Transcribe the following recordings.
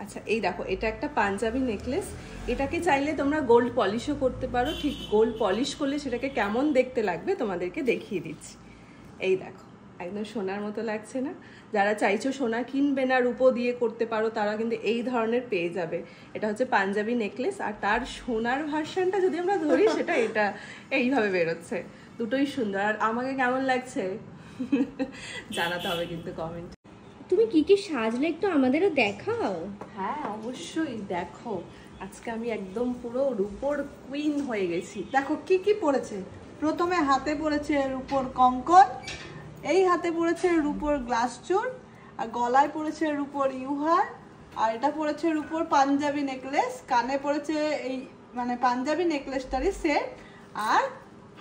আচ্ছা এই দেখো, এটা একটা পাঞ্জাবি নেকলেস। এটাকে চাইলে তোমরা গোল্ড পলিশও করতে পারো। ঠিক গোল্ড পলিশ করলে সেটাকে কেমন দেখতে লাগবে তোমাদেরকে দেখিয়ে দিচ্ছি। এই দেখো, একদম সোনার মতো লাগছে না? যারা চাইছো সোনা কিনবে না, রূপো দিয়ে করতে পারো, তারা কিন্তু এই ধরনের পেয়ে যাবে। এটা হচ্ছে পাঞ্জাবি নেকলেস, আর তার সোনার ভার্সনটা যদি আমরা ধরি সেটা এটা এইভাবে বেরোচ্ছে। দুটোই সুন্দর। আর আমাকে কেমন লাগছে জানাতে হবে কিন্তু কমেন্ট। তুমি কি কি সাজলে একটু আমাদেরও দেখাও। হ্যাঁ অবশ্যই, দেখো আজকে আমি একদম পুরো রূপোর কুইন হয়ে গেছি। দেখো কি কি পড়েছে। প্রথমে হাতে পড়েছে রূপোর কঙ্কন, এই হাতে পড়েছে রূপোর গ্লাস চুন, আর গলায় পড়েছে রূপোর ইউহার, আর এটা পড়েছে রূপোর পাঞ্জাবি নেকলেস, কানে পড়েছে এই মানে পাঞ্জাবি নেকলেসটারই সেট, আর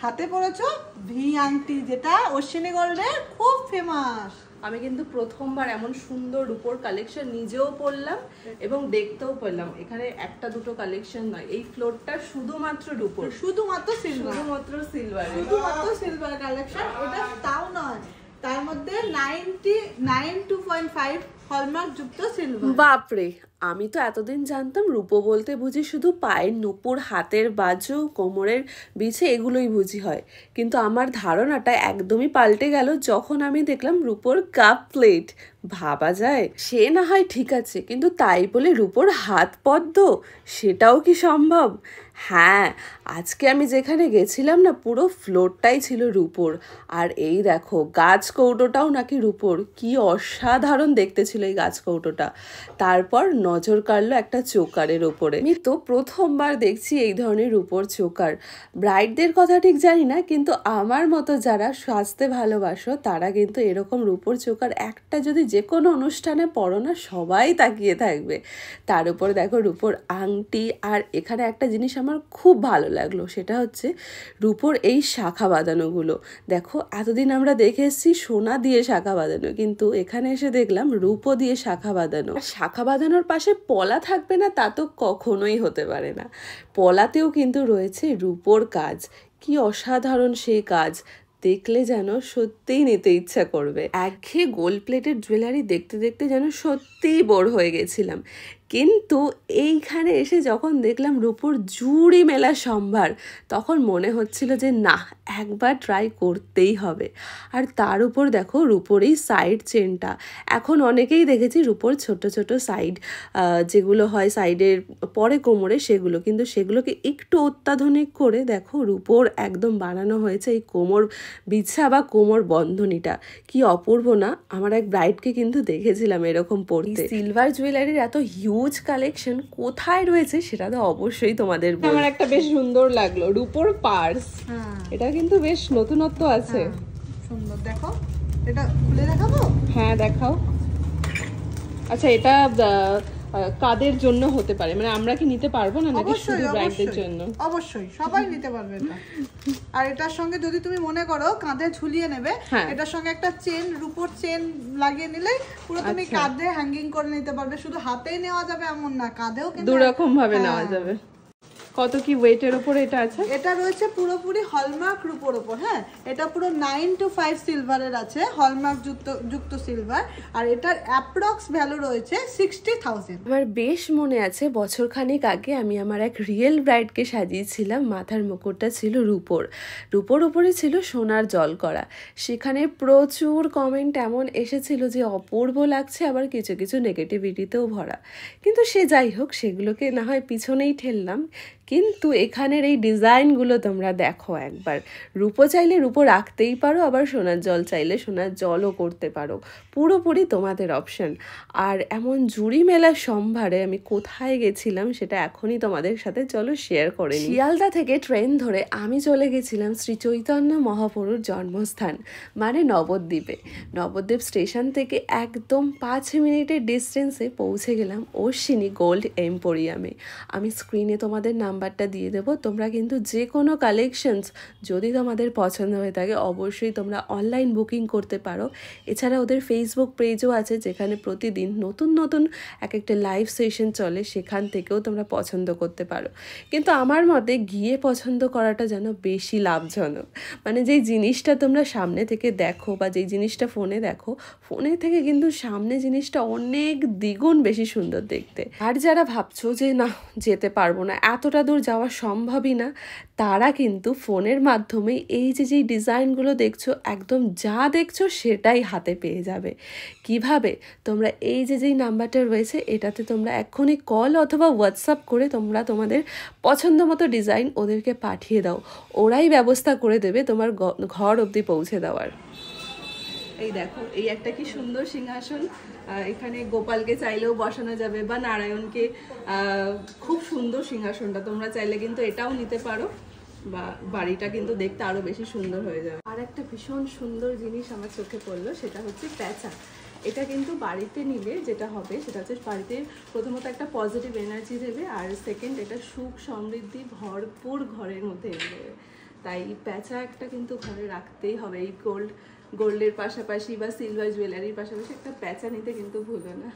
হাতে পড়েছো ভি আংটি, যেটা অশ্বিনী গোল্ডের খুব ফেমাস। আমি কিন্তু প্রথমবার এমন সুন্দর রূপোর কালেকশন নিজেও পরলাম এবং দেখতেও পেলাম। এখানে একটা দুটো কালেকশন নয়, এই ফ্লোরটা শুধুমাত্র রূপোর, শুধুমাত্র সিলভার, শুধুমাত্র সিলভার, শুধুমাত্র সিলভার কালেকশন। এটা তাও নয়, তার মধ্যে 92.5 হলমার্ক যুক্ত সিলভার। বাপরে, আমি তো এতদিন জানতাম রূপো বলতে বুঝি শুধু পায়ের নুপুর, হাতের বাজু, কোমরের বিছে এগুলোই বুঝি হয়। কিন্তু আমার ধারণাটা একদমই পাল্টে গেল যখন আমি দেখলাম রূপোর কাপ প্লেট। ভাবা যায়? সে না হয় ঠিক আছে, কিন্তু তাই বলে রূপোর হাত পদ্ম, সেটাও কি সম্ভব? হ্যাঁ, আজকে আমি যেখানে গেছিলাম না, পুরো ফ্লোরটাই ছিল রূপোর। আর এই দেখো, গাছ কৌটোটাও নাকি রূপোর। কি অসাধারণ দেখতে ছিল এই গাছ কৌটোটা। তারপর নজর কাড়লো একটা চোকারের ওপরে। আমি তো প্রথমবার দেখছি এই ধরনের রূপোর চোকার। ব্রাইডদের কথা ঠিক জানি না, কিন্তু আমার মতো যারা সাজতে ভালোবাসো তারা কিন্তু এরকম রূপোর চোকার একটা যদি যে কোনো অনুষ্ঠানে পরো না, সবাই তাকিয়ে থাকবে। তার উপর দেখো রূপোর আংটি। আর এখানে একটা জিনিস আমার খুব ভালো লাগলো, সেটা হচ্ছে রূপোর এই শাখা বাঁধানোগুলো। দেখো এতদিন আমরা দেখে এসেছি সোনা দিয়ে শাখা বাঁধানো, কিন্তু এখানে এসে দেখলাম রূপো দিয়ে শাখা বাঁধানো। শাখা বাঁধানোর পাশে পলা থাকবে না তা তো কখনোই হতে পারে না। পলাতেও কিন্তু রয়েছে রূপোর কাজ। কি অসাধারণ সেই কাজ, দেখলে যেন সত্যিই নিতে ইচ্ছা করবে। একঘেয়ে গোল্ড প্লেটেড জুয়েলারি দেখতে দেখতে যেন সত্যিই বোর হয়ে গেছিলাম। কিন্তু এইখানে এসে যখন দেখলাম রূপোর জুড়ি মেলা সম্ভার, তখন মনে হচ্ছিল যে না, একবার ট্রাই করতেই হবে। আর তার উপর দেখো রূপোর এই সাইড চেনটা। এখন অনেকেই দেখেছি রূপোর ছোট ছোট সাইড যেগুলো হয় সাইডের পরে কোমরে, সেগুলো কিন্তু সেগুলোকে একটু অত্যাধুনিক করে দেখো রূপোর একদম বানানো হয়েছে এই কোমর বিছা বা কোমর বন্ধনীটা। কি অপূর্ব না? আমার এক ব্রাইডকে কিন্তু দেখেছিলাম এরকম পরতে। সিলভার জুয়েলারির এত হিউজ কালেকশন কোথায় রয়েছে সেটা তো অবশ্যই তোমাদের বলবো। আমার একটা বেশ সুন্দর লাগলো রূপোর পার্স। এটা কিন্তু বেশ নতুনত্ব আছে। সুন্দর, দেখো এটা খুলে দেখাবো। হ্যাঁ দেখাও। আচ্ছা, এটা কাদের জন্য হতে পারে? মানে আমরা কি নিতে পারবো না, নাকি শুধু ব্রাইডদের জন্য? অবশ্যই সবাই নিতে পারবে এটা। আর এটার সঙ্গে যদি তুমি মনে করো কাঁধে ঝুলিয়ে নেবে, এটার সঙ্গে একটা চেন, রূপোর চেন লাগিয়ে নিলে পুরো তুমি কাঁধে হ্যাঙ্গিং করে নিতে পারবে। শুধু হাতেই নেওয়া যাবে এমন না, কাঁধেও কিন্তু দু রকম ভাবে নেওয়া যাবে। কত কি ওয়েটের উপরে এটা আছে? এটা রয়েছে পুরোপুরি হলমার্ক রূপোর উপর। হ্যাঁ, এটা পুরো 925 সিলভারের আছে, হলমার্ক যুক্ত সিলভার। আর এটার অ্যাপ্রক্স ভ্যালু রয়েছে 60,000। আমার বেশ মনে আছে বছরখানেক আগে আমি আমার এক রিয়েল ব্রাইডকে সাজিয়েছিলাম। মাথার মুকুটটা ছিল রূপোর উপরে ছিল সোনার জল করা। সেখানে প্রচুর কমেন্ট এমন এসেছিল যে অপূর্ব লাগছে, আবার কিছু কিছু নেগেটিভিটিতেও ভরা। কিন্তু সে যাই হোক, সেগুলোকে না হয় পিছনেই ঠেললাম। কিন্তু এখানের এই ডিজাইনগুলো তোমরা দেখো একবার। রূপো চাইলে রূপো রাখতেই পারো, আবার সোনার জল চাইলে সোনার জলও করতে পারো, পুরোপুরি তোমাদের অপশন। আর এমন জুড়ি মেলার সম্ভারে আমি কোথায় গেছিলাম সেটা এখনই তোমাদের সাথে চলো শেয়ার করে নিই। শিয়ালদা থেকে ট্রেন ধরে আমি চলে গেছিলাম শ্রী চৈতন্য মহাপ্রভুর জন্মস্থান মানে নবদ্বীপে। নবদ্বীপ স্টেশন থেকে একদম 5 মিনিটের ডিস্টেন্সে পৌঁছে গেলাম অশ্বিনী গোল্ড এম্পোরিয়ামে। আমি স্ক্রিনে তোমাদের নাম নাম্বারটা দিয়ে দেবো। তোমরা কিন্তু যে কোনো কালেকশনস যদি তোমাদের পছন্দ হয়ে থাকে অবশ্যই তোমরা অনলাইন বুকিং করতে পারো। এছাড়া ওদের ফেসবুক পেজও আছে, যেখানে প্রতিদিন নতুন নতুন এক একটা লাইভ সেশন চলে, সেখান থেকেও তোমরা পছন্দ করতে পারো। কিন্তু আমার মতে গিয়ে পছন্দ করাটা যেন বেশি লাভজনক। মানে যেই জিনিসটা তোমরা সামনে থেকে দেখো বা যেই জিনিসটা ফোনে দেখো, ফোনে থেকে কিন্তু সামনে জিনিসটা অনেক দ্বিগুণ বেশি সুন্দর দেখতে। আর যারা ভাবছো যে না যেতে পারবো না, এতটা দূর যাওয়া সম্ভবই না, তারা কিন্তু ফোনের মাধ্যমে এই যেই ডিজাইনগুলো দেখছো, একদম যা দেখছো সেটাই হাতে পেয়ে যাবে। কিভাবে? তোমরা এই যেই নাম্বারটা রয়েছে এটাতে তোমরা এক্ষুনি কল অথবা হোয়াটসঅ্যাপ করে তোমরা তোমাদের পছন্দ মতো ডিজাইন ওদেরকে পাঠিয়ে দাও, ওরাই ব্যবস্থা করে দেবে তোমার ঘর অবধি পৌঁছে দেওয়ার। এই দেখো, এই একটা কি সুন্দর সিংহাসন, এখানে গোপালকে চাইলেও বসানো যাবে বা নারায়ণকে। খুব সুন্দর সিংহাসনটা, তোমরা চাইলে কিন্তু এটাও নিতে পারো, বা বাড়িটা কিন্তু দেখতে আরো বেশি সুন্দর হয়ে যাবে। আর একটা ভীষণ সুন্দর জিনিস আমার চোখে পড়লো, সেটা হচ্ছে প্যাঁচা। এটা কিন্তু বাড়িতে নিলে যেটা হবে সেটা হচ্ছে বাড়িতে প্রথমত একটা পজিটিভ এনার্জি দেবে, আর সেকেন্ড এটা সুখ সমৃদ্ধি ভরপুর ঘরের মধ্যে এনে দেবে। তাই প্যাঁচা একটা কিন্তু ঘরে রাখতেই হবে। এই গোল্ডের পাশাপাশি বা সিলভার জুয়েলারির পাশাপাশি একটা প্যাঁচা নিতে কিন্তু ভুলো না।